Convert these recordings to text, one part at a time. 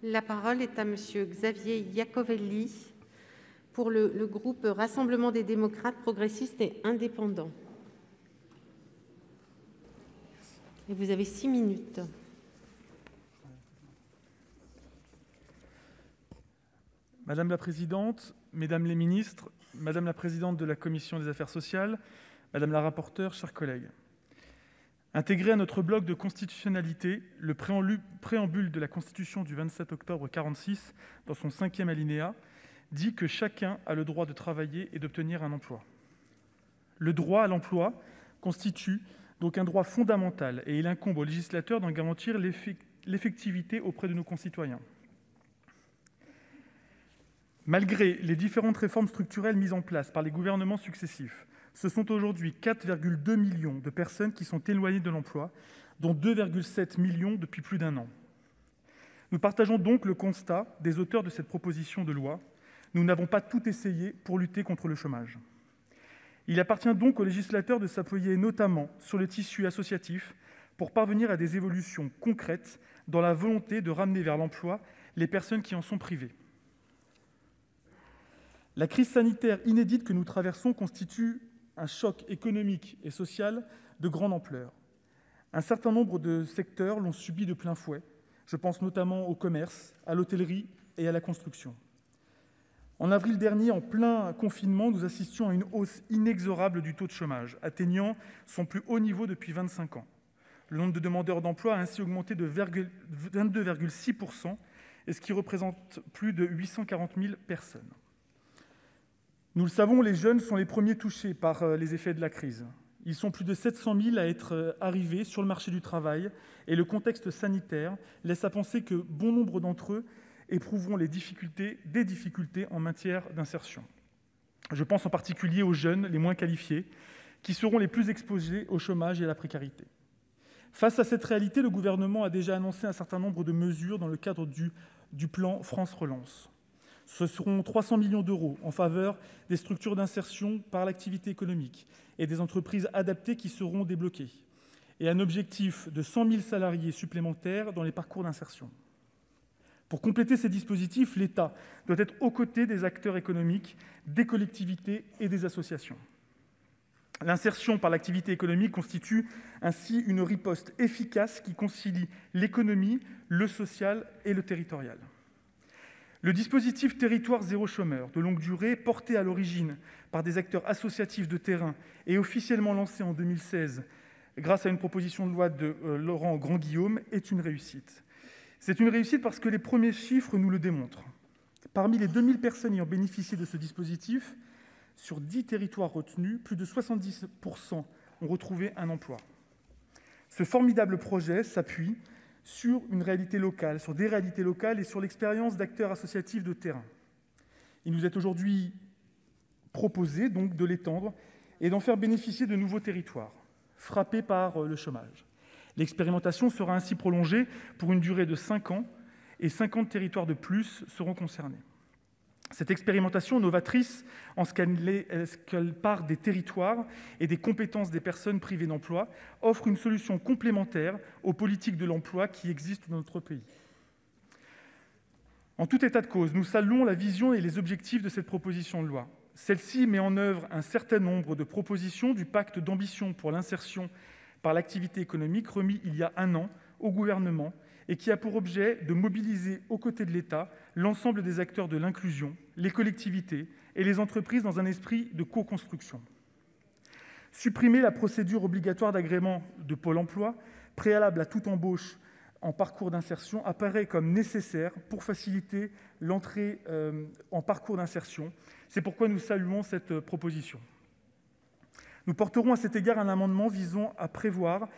La parole est à Monsieur Xavier Iacovelli pour le groupe Rassemblement des démocrates progressistes et indépendants. Et vous avez 6 minutes. Madame la présidente, mesdames les ministres, madame la présidente de la commission des affaires sociales, madame la rapporteure, chers collègues. Intégré à notre bloc de constitutionnalité, le préambule de la Constitution du 27 octobre 1946, dans son 5e alinéa, dit que chacun a le droit de travailler et d'obtenir un emploi. Le droit à l'emploi constitue donc un droit fondamental et il incombe au législateur d'en garantir l'effectivité auprès de nos concitoyens. Malgré les différentes réformes structurelles mises en place par les gouvernements successifs, ce sont aujourd'hui 4,2 millions de personnes qui sont éloignées de l'emploi, dont 2,7 millions depuis plus d'1 an. Nous partageons donc le constat des auteurs de cette proposition de loi. Nous n'avons pas tout essayé pour lutter contre le chômage. Il appartient donc au législateur de s'appuyer notamment sur le tissu associatif pour parvenir à des évolutions concrètes dans la volonté de ramener vers l'emploi les personnes qui en sont privées. La crise sanitaire inédite que nous traversons constitue un choc économique et social de grande ampleur. Un certain nombre de secteurs l'ont subi de plein fouet. Je pense notamment au commerce, à l'hôtellerie et à la construction. En avril dernier, en plein confinement, nous assistions à une hausse inexorable du taux de chômage, atteignant son plus haut niveau depuis 25 ans. Le nombre de demandeurs d'emploi a ainsi augmenté de 22,6%, ce qui représente plus de 840 000 personnes. Nous le savons, les jeunes sont les premiers touchés par les effets de la crise. Ils sont plus de 700 000 à être arrivés sur le marché du travail et le contexte sanitaire laisse à penser que bon nombre d'entre eux éprouveront des difficultés en matière d'insertion. Je pense en particulier aux jeunes les moins qualifiés qui seront les plus exposés au chômage et à la précarité. Face à cette réalité, le gouvernement a déjà annoncé un certain nombre de mesures dans le cadre du plan France Relance. Ce seront 300 millions d'euros en faveur des structures d'insertion par l'activité économique et des entreprises adaptées qui seront débloquées, et un objectif de 100 000 salariés supplémentaires dans les parcours d'insertion. Pour compléter ces dispositifs, l'État doit être aux côtés des acteurs économiques, des collectivités et des associations. L'insertion par l'activité économique constitue ainsi une riposte efficace qui concilie l'économie, le social et le territorial. Le dispositif Territoire zéro chômeur de longue durée, porté à l'origine par des acteurs associatifs de terrain et officiellement lancé en 2016 grâce à une proposition de loi de Laurent Grandguillaume, est une réussite. C'est une réussite parce que les premiers chiffres nous le démontrent. Parmi les 2000 personnes ayant bénéficié de ce dispositif, sur 10 territoires retenus, plus de 70% ont retrouvé un emploi. Ce formidable projet s'appuie sur des réalités locales et sur l'expérience d'acteurs associatifs de terrain. Il nous est aujourd'hui proposé donc de l'étendre et d'en faire bénéficier de nouveaux territoires frappés par le chômage. L'expérimentation sera ainsi prolongée pour une durée de 5 ans et 50 territoires de plus seront concernés. Cette expérimentation novatrice en ce qu'elle part des territoires et des compétences des personnes privées d'emploi offre une solution complémentaire aux politiques de l'emploi qui existent dans notre pays. En tout état de cause, nous saluons la vision et les objectifs de cette proposition de loi. Celle-ci met en œuvre un certain nombre de propositions du pacte d'ambition pour l'insertion par l'activité économique remis il y a 1 an au gouvernement et qui a pour objet de mobiliser aux côtés de l'État l'ensemble des acteurs de l'inclusion, les collectivités et les entreprises dans un esprit de co-construction. Supprimer la procédure obligatoire d'agrément de Pôle emploi, préalable à toute embauche en parcours d'insertion, apparaît comme nécessaire pour faciliter l'entrée en parcours d'insertion. C'est pourquoi nous saluons cette proposition. Nous porterons à cet égard un amendement visant à prévoir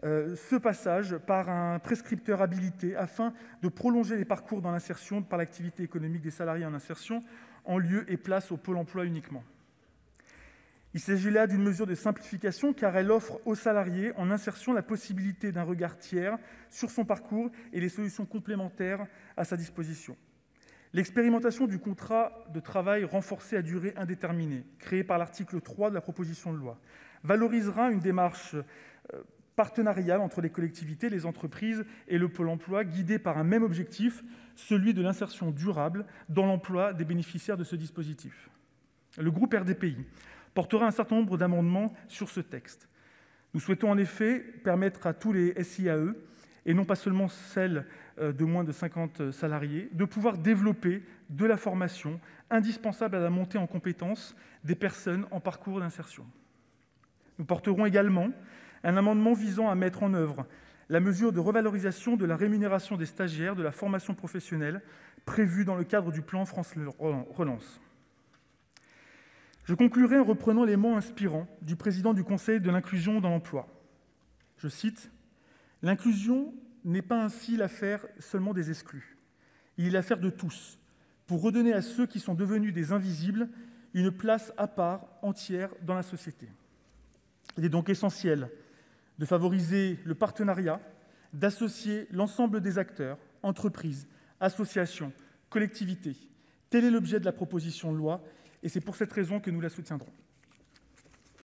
ce passage par un prescripteur habilité afin de prolonger les parcours dans l'insertion par l'activité économique des salariés en insertion en lieu et place au Pôle emploi uniquement. Il s'agit là d'une mesure de simplification car elle offre aux salariés en insertion la possibilité d'un regard tiers sur son parcours et les solutions complémentaires à sa disposition. L'expérimentation du contrat de travail renforcé à durée indéterminée, créé par l'article 3 de la proposition de loi, valorisera une démarche partenariale entre les collectivités, les entreprises et le Pôle emploi, guidée par un même objectif, celui de l'insertion durable dans l'emploi des bénéficiaires de ce dispositif. Le groupe RDPI portera un certain nombre d'amendements sur ce texte. Nous souhaitons en effet permettre à tous les SIAE, et non pas seulement celles de moins de 50 salariés, de pouvoir développer de la formation indispensable à la montée en compétences des personnes en parcours d'insertion. Nous porterons également un amendement visant à mettre en œuvre la mesure de revalorisation de la rémunération des stagiaires de la formation professionnelle prévue dans le cadre du plan France Relance. Je conclurai en reprenant les mots inspirants du président du Conseil de l'inclusion dans l'emploi. Je cite : « L'inclusion n'est pas ainsi l'affaire seulement des exclus. Il est l'affaire de tous, pour redonner à ceux qui sont devenus des invisibles une place à part entière dans la société. Il est donc essentiel de favoriser le partenariat, d'associer l'ensemble des acteurs, entreprises, associations, collectivités. Tel est l'objet de la proposition de loi, et c'est pour cette raison que nous la soutiendrons.